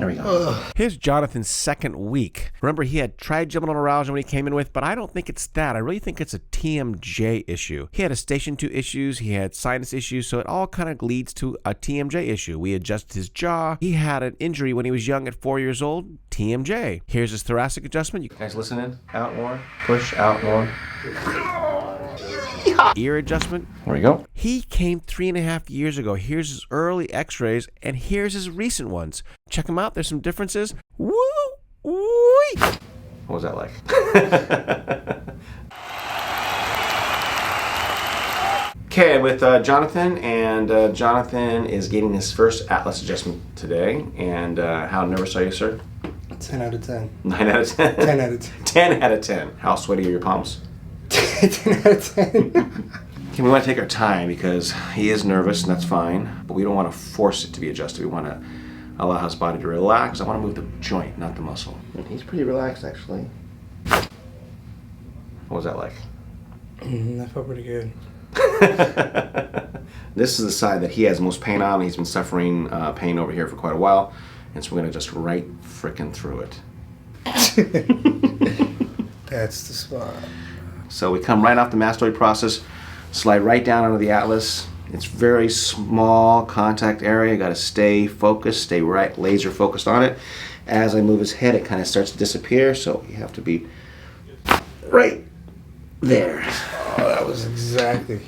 There we go. Here's Jonathan's second week. Remember, he had trigeminal neuralgia when he came in with, but I don't think it's that. I really think it's a TMJ issue. He had a station 2 issues, he had sinus issues, so it all kind of leads to a TMJ issue. We adjusted his jaw. He had an injury when he was young at 4 years old, TMJ. Here's his thoracic adjustment. You guys listening? Out more. Push, out more. Ear adjustment. There we go. He came 3.5 years ago. Here's his early x-rays, and here's his recent ones. Check them out. There's some differences. Woo! Wee! What was that like? Okay, with Jonathan, and Jonathan is getting his first Atlas adjustment today. And how nervous are you, sir? 10 out of 10. 9 out of 10? 10 out of 10. 10 out of 10. How sweaty are your palms? 10 out of 10. Okay, we want to take our time because he is nervous, and that's fine. But we don't want to force it to be adjusted. We want to allow his body to relax. I want to move the joint, not the muscle. And he's pretty relaxed, actually. What was that like? That felt pretty good. This is the side that he has most pain on. He's been suffering pain over here for quite a while. And so we're going to just right frickin' through it. That's the spot. So we come right off the mastoid process, slide right down onto the Atlas. It's very small contact area. You got to stay focused, stay right, laser focused on it. As I move his head, it kind of starts to disappear. So you have to be right there. Oh, that was exactly.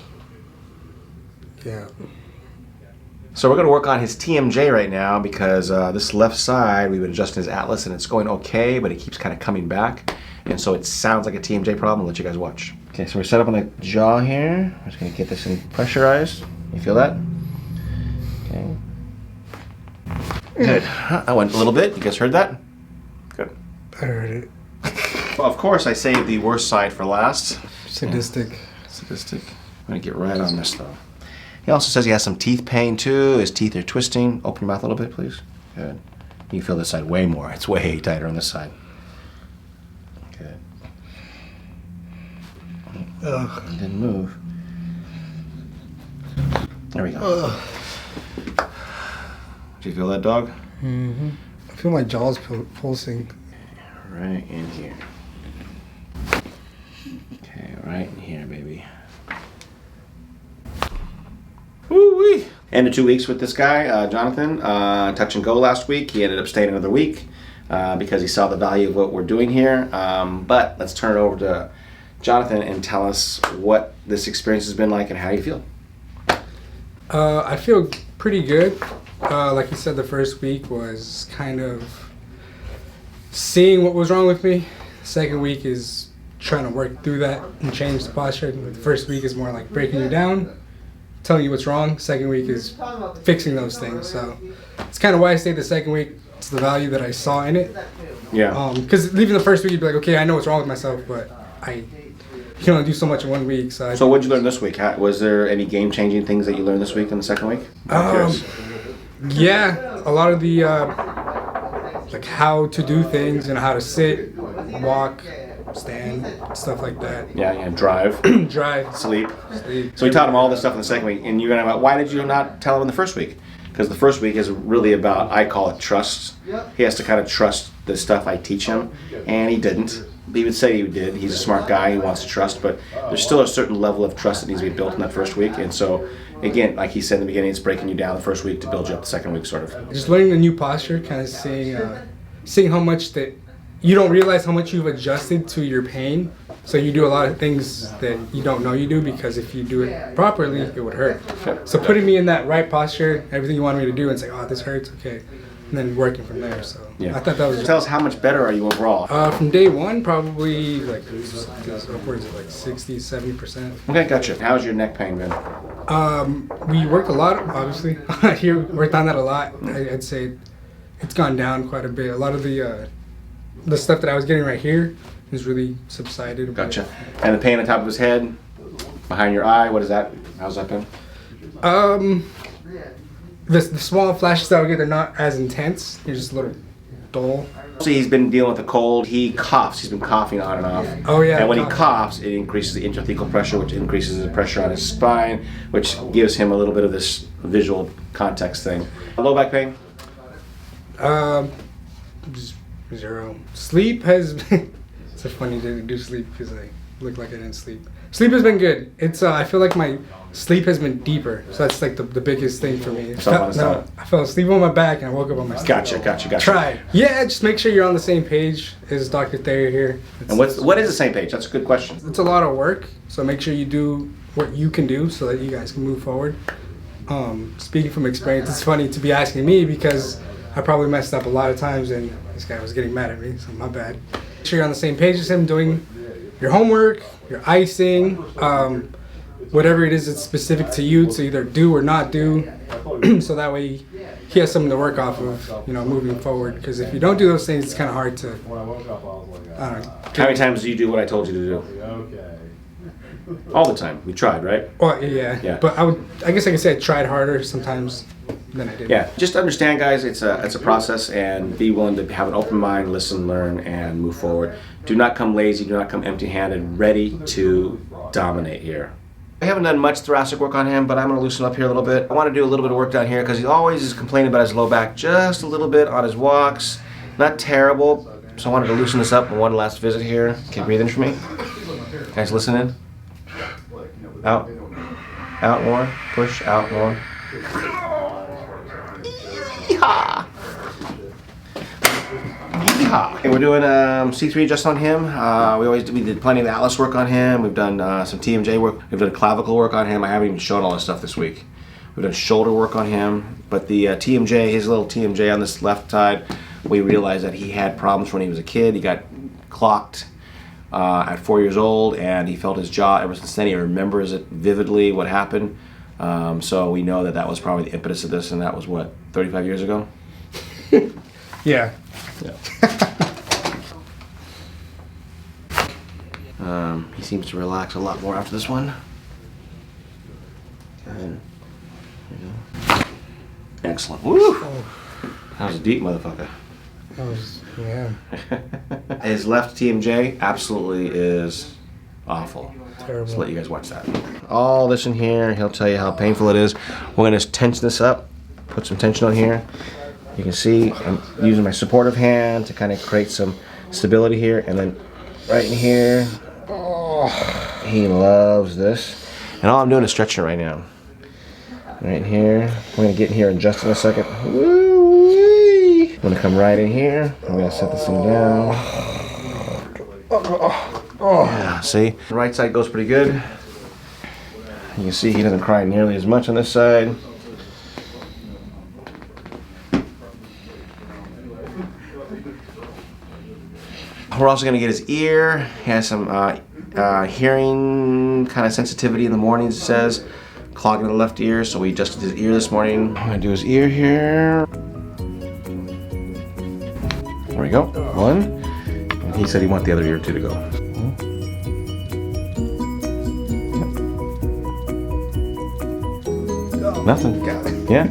Yeah. So we're going to work on his TMJ right now because this left side, we've been adjusting his Atlas and it's going okay, but it keeps kind of coming back. And so it sounds like a TMJ problem. I'll let you guys watch. Okay, so we're set up on the jaw here. I'm just going to get this in pressurized. You feel that? Okay. Good. I went a little bit. You guys heard that? Good. I heard it. Well, of course, I saved the worst side for last. Sadistic. Yeah. Sadistic. I'm going to get right on this, though. He also says he has some teeth pain, too. His teeth are twisting. Open your mouth a little bit, please. Good. You feel this side way more. It's way tighter on this side. Good. Ugh. It didn't move. There we go. Ugh. Do you feel that, dog? Mm-hmm. I feel my jaws pulsing. Right in here. Okay, right in here, baby. Woo-wee! End of 2 weeks with this guy, Jonathan. Touch and go last week. He ended up staying another week because he saw the value of what we're doing here. But let's turn it over to Jonathan and tell us what this experience has been like and how you feel. I feel pretty good. Like you said, the first week was kind of seeing what was wrong with me. The second week is trying to work through that and change the posture. The first week is more like breaking you down, telling you what's wrong. Second week is fixing those things. So it's kind of why I stayed the second week. It's the value that I saw in it. Yeah. Because leaving the first week, you'd be like, okay, I know what's wrong with myself, but you can only do so much in 1 week. So what did you learn this week? Was there any game-changing things that you learned this week in the second week? Yeah, a lot of the like how to do things and how to sit, walk, stand, stuff like that. Yeah, drive. Drive. Sleep. So we taught him all this stuff in the second week, and you're gonna. Why did you not tell him in the first week? Because the first week is really about, I call it trust. He has to kind of trust the stuff I teach him, and he didn't. He would say he did. He's a smart guy. He wants to trust, but there's still a certain level of trust that needs to be built in that first week. And so, again, like he said in the beginning, it's breaking you down the first week to build you up the second week, sort of. Just learning the new posture, kind of seeing how much that you don't realize how much you've adjusted to your pain. So you do a lot of things that you don't know you do, because if you do it properly, it would hurt. So putting me in that right posture, everything you wanted me to do, and say, oh, this hurts, okay. And then working from there. So yeah. I thought that was. Tell us, how much better are you overall? From day one, probably like upwards of like 60-70%. Okay, gotcha. How's your neck pain been? We worked a lot, obviously. Here, worked on that a lot. I'd say it's gone down quite a bit. A lot of the stuff that I was getting right here has really subsided. Gotcha. And the pain on top of his head, behind your eye, what is that? How's that been? The small flashes that I would get, they're not as intense. They're just a little dull. So he's been dealing with a cold. He coughs. He's been coughing on and off. Oh, yeah. And when he coughs, it increases the intrathecal pressure, which increases the pressure on his spine, which gives him a little bit of this visual context thing. Low back pain? Just 0. Sleep has been. It's so funny to do sleep because I look like I didn't sleep. Sleep has been good. It's I feel like my sleep has been deeper, so that's like the biggest thing for me. I fell asleep on my back and I woke up on my stomach. Gotcha. Try. Yeah, just make sure you're on the same page as Dr. Thayer here. And what is the same page? That's a good question. It's a lot of work, so make sure you do what you can do so that you guys can move forward. Speaking from experience, it's funny to be asking me because I probably messed up a lot of times and this guy was getting mad at me, so my bad. Make sure you're on the same page as him, doing your homework, your icing, whatever it is that's specific to you to either do or not do, so that way he has something to work off of, moving forward. Because if you don't do those things, it's kind of hard to, I don't know. How many times do you do what I told you to do? All the time. We tried, right? Well, yeah. But I guess I can say I tried harder sometimes than I did. Yeah. Just understand, guys, it's a process, and be willing to have an open mind, listen, learn, and move forward. Do not come lazy. Do not come empty-handed. Ready to dominate here. I haven't done much thoracic work on him, but I'm going to loosen up here a little bit. I want to do a little bit of work down here because he always is complaining about his low back just a little bit on his walks. Not terrible. So I wanted to loosen this up in one last visit here. Can you breathe in for me? Guys, listen in. Out. Out more. Push. Out more. Yeehaw! Yeehaw! Okay, we're doing C3 just on him. We did plenty of Atlas work on him. We've done some TMJ work. We've done clavicle work on him. I haven't even shown all this stuff this week. We've done shoulder work on him. But the TMJ, his little TMJ on this left side, we realized that he had problems when he was a kid. He got clocked at 4 years old, and he felt his jaw. Ever since then, he remembers it vividly, what happened. So we know that was probably the impetus of this, and that was, what, 35 years ago? Yeah. He seems to relax a lot more after this one. And, excellent. Woo! That was a deep motherfucker. Yeah. His left TMJ absolutely is awful. Terrible. Just let you guys watch that. All this in here, he'll tell you how painful it is. We're going to tension this up, put some tension on here. You can see I'm using my supportive hand to kind of create some stability here, and then right in here, he loves this. And all I'm doing is stretching it right now. Right in here, we're going to get in here in just a second. Woo-wee. I'm going to come right in here. I'm going to set this thing down. Yeah, see? The right side goes pretty good. You can see he doesn't cry nearly as much on this side. We're also going to get his ear. He has some hearing kind of sensitivity in the mornings, it says. Clogging the left ear, so we adjusted his ear this morning. I'm going to do his ear here. There we go. One. And he said he wants the other ear too to go. Nothing. Yeah.